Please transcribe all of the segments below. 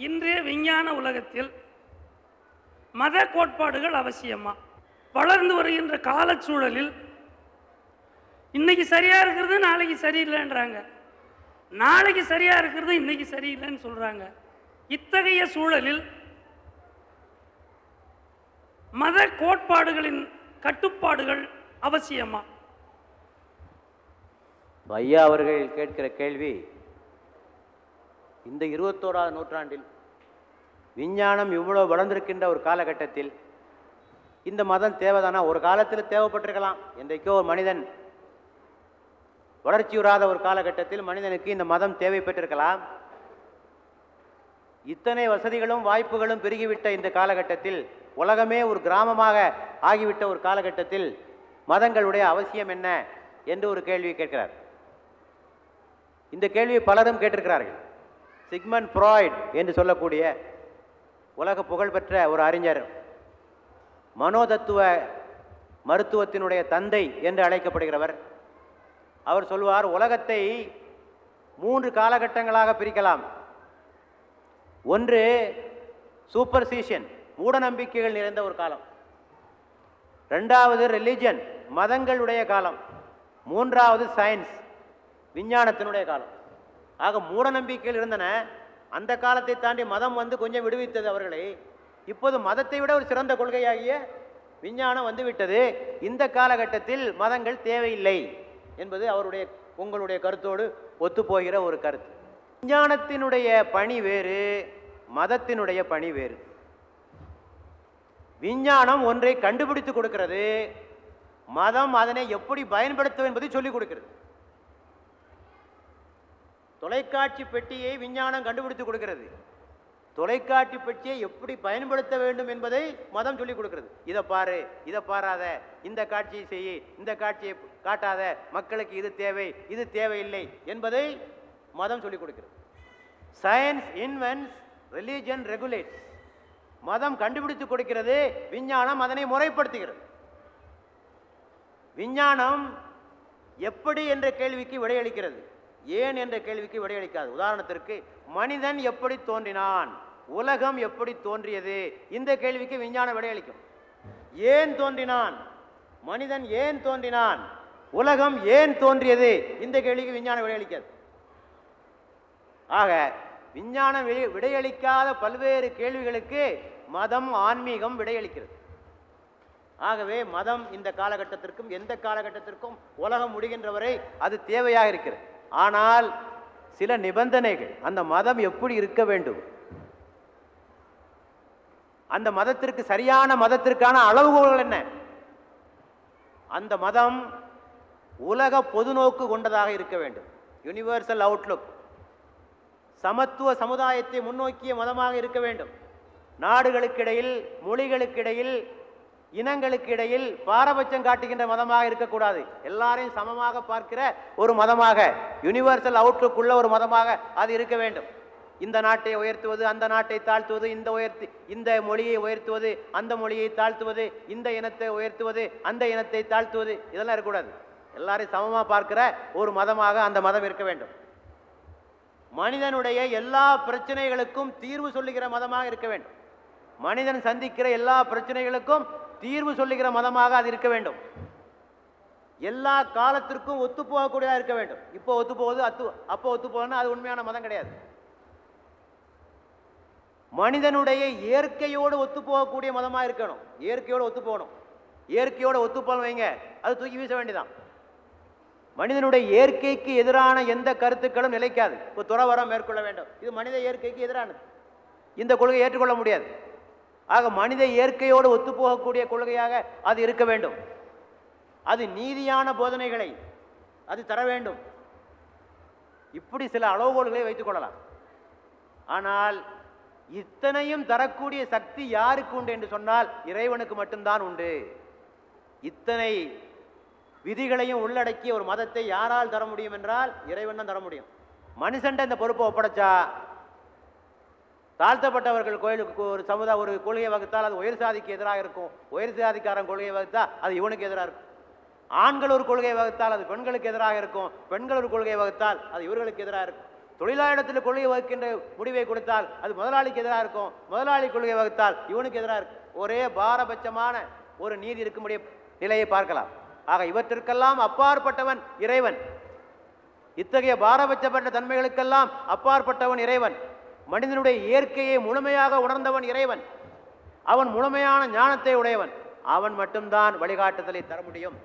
இன்றைய விஞ்ஞான உலகத்தில் மத கோட்பாடுகள் அவசியமா? வளர்ந்து வருகின்ற காலச்சூழலில் இன்னைக்கு சரியா இருக்கிறது நாளைக்கு சரியில்லைன்றாங்க, நாளைக்கு சரியா இருக்கிறது இன்னைக்கு சரியில்லைன்னு சொல்றாங்க. இத்தகைய சூழலில் மத கோட்பாடுகளின் கட்டுப்பாடுகள் அவசியமா? ஐயா அவர்கள் கேட்கிற கேள்வி, இந்த 21ஆம் நூற்றாண்டில் விஞ்ஞானம் இவ்வளோ வளர்ந்திருக்கின்ற ஒரு காலகட்டத்தில் இந்த மதம் தேவைதானா? ஒரு காலத்தில் தேவைப்பட்டிருக்கலாம். என்றைக்கோ ஒரு மனிதன் வளர்ச்சியுறாத ஒரு காலகட்டத்தில் மனிதனுக்கு இந்த மதம் தேவைப்பட்டிருக்கலாம். இத்தனை வசதிகளும் வாய்ப்புகளும் பெருகிவிட்ட இந்த காலகட்டத்தில், உலகமே ஒரு கிராமமாக ஆகிவிட்ட ஒரு காலகட்டத்தில் மதங்களுடைய அவசியம் என்ன என்று ஒரு கேள்வி கேட்கிறார். இந்த கேள்வியை பலரும் கேட்டிருக்கிறார்கள். சிக்மண்ட் ஃப்ராய்ட் என்று சொல்லக்கூடிய உலக புகழ்பெற்ற ஒரு அறிஞர், மனோதத்துவ மருத்துவத்தினுடைய தந்தை என்று அழைக்கப்படுகிறவர், அவர் சொல்வார், உலகத்தை 3 காலகட்டங்களாக பிரிக்கலாம். ஒன்று சூப்பர்சிஷன், மூட நம்பிக்கைகள் நிறைந்த ஒரு காலம். 2வது ரிலிஜன், மதங்களுடைய காலம். 3வது சயின்ஸ், விஞ்ஞானத்தினுடைய காலம். ஆக மூட நம்பிக்கைகள் இருந்தன. அந்த காலத்தை தாண்டி மதம் வந்து கொஞ்சம் விடுவித்தது அவர்களை. இப்போது மதத்தை விட ஒரு சிறந்த கொள்கையாகிய விஞ்ஞானம் வந்துவிட்டது. இந்த காலகட்டத்தில் மதங்கள் தேவையில்லை என்பது அவருடைய உங்களுடைய கருத்தோடு ஒத்துப்போகிற ஒரு கருத்து. விஞ்ஞானத்தினுடைய பணி வேறு, மதத்தினுடைய பணி வேறு. விஞ்ஞானம் ஒன்றை கண்டுபிடித்து கொடுக்கிறது, மதம் அதனை எப்படி பயன்படுத்தும் என்பதை சொல்லிக் கொடுக்கிறது. தொலைக்காட்சி பெட்டியை விஞ்ஞானம் கண்டுபிடித்து கொடுக்கிறது, தொலைக்காட்சி பெட்டியை எப்படி பயன்படுத்த வேண்டும் என்பதை மதம் சொல்லிக் கொடுக்கிறது. இதை பாரு, இதை பாராத, இந்த காட்சியை செய்ய, இந்த காட்சியை காட்டாத, மக்களுக்கு இது தேவை, இது தேவையில்லை என்பதை மதம் சொல்லிக் கொடுக்கிறது. Science invents, religion regulates. மதம் கண்டுபிடித்து கொடுக்கிறது, விஞ்ஞானம் அதனை முறைப்படுத்துகிறது. விஞ்ஞானம் எப்படி என்ற கேள்விக்கு விடையளிக்கிறது, ஏன் என்ற கேள்விக்கு விடையளிக்காது. உதாரணத்திற்கு, மனிதன் எப்படி தோன்றினான், உலகம் எப்படி தோன்றியது, இந்த கேள்விக்கு விஞ்ஞானம் விடையளிக்கும். ஏன் தோன்றினான், மனிதன் ஏன் தோன்றினான், உலகம் ஏன் தோன்றியது, இந்த கேள்விக்கு விஞ்ஞானம் விடையளிக்காது. ஆக விஞ்ஞானம் விடையளிக்காத பல்வேறு கேள்விகளுக்கு மதம், ஆன்மீகம் விடையளிக்கிறது. ஆகவே மதம் இந்த காலகட்டத்திற்கும் எந்த காலகட்டத்திற்கும் உலகம் முடிகின்ற வரை அது தேவையாக இருக்கிறது. ஆனால் சில நிபந்தனைகள், அந்த மதம் எப்படி இருக்க வேண்டும், அந்த மதத்திற்கு சரியான மதத்திற்கான அளவுகோல்கள் என்ன, அந்த மதம் உலக பொதுநோக்கு கொண்டதாக இருக்க வேண்டும், யூனிவர்சல் அவுட்லுக், சமத்துவ சமுதாயத்தை முன்னோக்கிய மதமாக இருக்க வேண்டும், நாடுகளுக்கிடையில், மொழிகளுக்கிடையில், இனங்களுக்கு இடையில் பாரபட்சம் காட்டுகின்ற மதமாக இருக்கக்கூடாது, எல்லாரையும் சமமாக பார்க்கிற ஒரு மதமாக, யூனிவர்சல் அவுட்லுக் உள்ள ஒரு மதமாக அது இருக்க வேண்டும். இந்த நாட்டை உயர்த்துவது, அந்த நாட்டை தாழ்த்துவது, இந்த மொழியை உயர்த்துவது, அந்த மொழியை தாழ்த்துவது, இந்த இனத்தை உயர்த்துவது, அந்த இனத்தை தாழ்த்துவது, இதெல்லாம் இருக்கக்கூடாது. எல்லாரையும் சமமாக பார்க்கிற ஒரு மதமாக அந்த மதம் இருக்க வேண்டும். மனிதனுடைய எல்லா பிரச்சனைகளுக்கும் தீர்வு சொல்லுகிற மதமாக இருக்க வேண்டும். மனிதன் சந்திக்கிற எல்லா பிரச்சனைகளுக்கும் தீர்வு சொல்லுகிற மதமாக அது இருக்க வேண்டும். எல்லா காலத்திற்கும் ஒத்து போகக்கூடியதாக இருக்க வேண்டும். இப்போ ஒத்து போகுது, அப்போ ஒத்து போகணும்னா அது உண்மையான மதம் கிடையாது. மனிதனுடைய இயற்கையோடு ஒத்து போகக்கூடிய மதமாக இருக்கணும். இயற்கையோடு ஒத்து போகணும். இயற்கையோடு ஒத்து போகணும் வைங்க, அது தூக்கி வீச வேண்டியதான். மனிதனுடைய இயற்கைக்கு எதிரான எந்த கருத்துக்களும் நிலைக்காது. இப்போ துறவரம் மேற்கொள்ள வேண்டும், இது மனித இயற்கைக்கு எதிரானது, இந்த கொள்கையை ஏற்றுக்கொள்ள முடியாது. ஆக மனித இயற்கையோடு ஒத்துப்போகக்கூடிய கொள்கையாக அது இருக்க வேண்டும். அது நீதியான போதனைகளை அது தர வேண்டும். இப்படி சில அளவுகோல்களை வைத்துக் கொள்ளலாம். ஆனால் இத்தனையும் தரக்கூடிய சக்தி யாருக்கு உண்டு என்று சொன்னால் இறைவனுக்கு மட்டும்தான் உண்டு. இத்தனை விதிகளையும் உள்ளடக்கிய ஒரு மதத்தை யாரால் தர முடியும் என்றால் இறைவன் தான் தர முடியும். மனுஷன்ட இந்த பொறுப்பை ஒப்படைச்சா, தாழ்த்தப்பட்டவர்கள் கோயிலுக்கு ஒரு சமுதாய ஒரு கொள்கையை வகுத்தால் அது உயர் சாதிக்கு எதிராக இருக்கும், உயர் சாதிக்காரன் கொள்கையை வகுத்தா அது இவனுக்கு எதிராக இருக்கும். ஆண்கள் ஒரு கொள்கையை வகுத்தால் அது பெண்களுக்கு எதிராக இருக்கும், பெண்கள் ஒரு கொள்கையை வகுத்தால் அது இவர்களுக்கு எதிராக இருக்கும். தொழிலாளத்தில் கொள்கை வகுக்கின்ற முடிவை கொடுத்தால் அது முதலாளிக்கு எதிராக இருக்கும், முதலாளி கொள்கை வகுத்தால் இவனுக்கு எதிராக இருக்கும். ஒரே பாரபட்சமான ஒரு நீதி இருக்கும்படிய நிலையை பார்க்கலாம். ஆக இவற்றிற்கெல்லாம் அப்பாற்பட்டவன் இறைவன். இத்தகைய பாரபட்சப்பட்ட தன்மைகளுக்கெல்லாம் அப்பாற்பட்டவன் இறைவன். மனிதனுடைய இயற்கையை முழுமையாக உணர்ந்தவன் இறைவன். அவன் முழுமையான ஞானத்தை உடையவன். அவன் மட்டும்தான் வழிகாட்டுதலை தர முடியும்.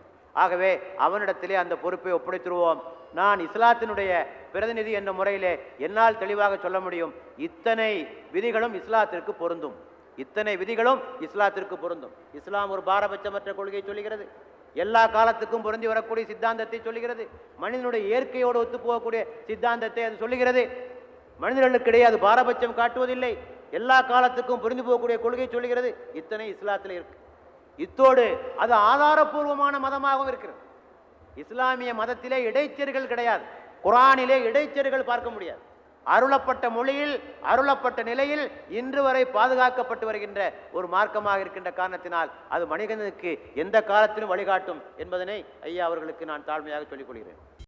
ஆகவே அவனிடத்திலே அந்த பொறுப்பை ஒப்படைத்துருவோம். நான் இஸ்லாத்தினுடைய பிரதிநிதி என்ற முறையிலே என்னால் தெளிவாக சொல்ல முடியும், இத்தனை விதிகளும் இஸ்லாத்திற்கு பொருந்தும். இத்தனை விதிகளும் இஸ்லாத்திற்கு பொருந்தும். இஸ்லாம் ஒரு பாரபட்சமற்ற கொள்கையை சொல்லுகிறது. எல்லா காலத்துக்கும் பொருந்தி வரக்கூடிய சித்தாந்தத்தை சொல்லுகிறது. மனிதனுடைய இயற்கையோடு ஒத்துப்போகக்கூடிய சித்தாந்தத்தை அது சொல்லுகிறது. மனிதர்களுக்கிடையே அது பாரபட்சம் காட்டுவதில்லை. எல்லா காலத்துக்கும் புரிந்து போகக்கூடிய கொள்கை சொல்லுகிறது. இத்தனை இஸ்லாத்தில் இருக்கு. இத்தோடு அது ஆதாரபூர்வமான மதமாகவும் இருக்கிறது. இஸ்லாமிய மதத்திலே இடைச்செருகள் கிடையாது. குர்ஆனிலே இடைச்செருகள் பார்க்க முடியாது. அருளப்பட்ட மொழியில் அருளப்பட்ட நிலையில் இன்று வரை பாதுகாக்கப்பட்டு வருகின்ற ஒரு மார்க்கமாக இருக்கின்ற காரணத்தினால் அது மனிதனுக்கு எந்த காலத்திலும் வழிகாட்டும் என்பதனை ஐயா அவர்களுக்கு நான் தாழ்மையாக சொல்லிக் கொள்கிறேன்.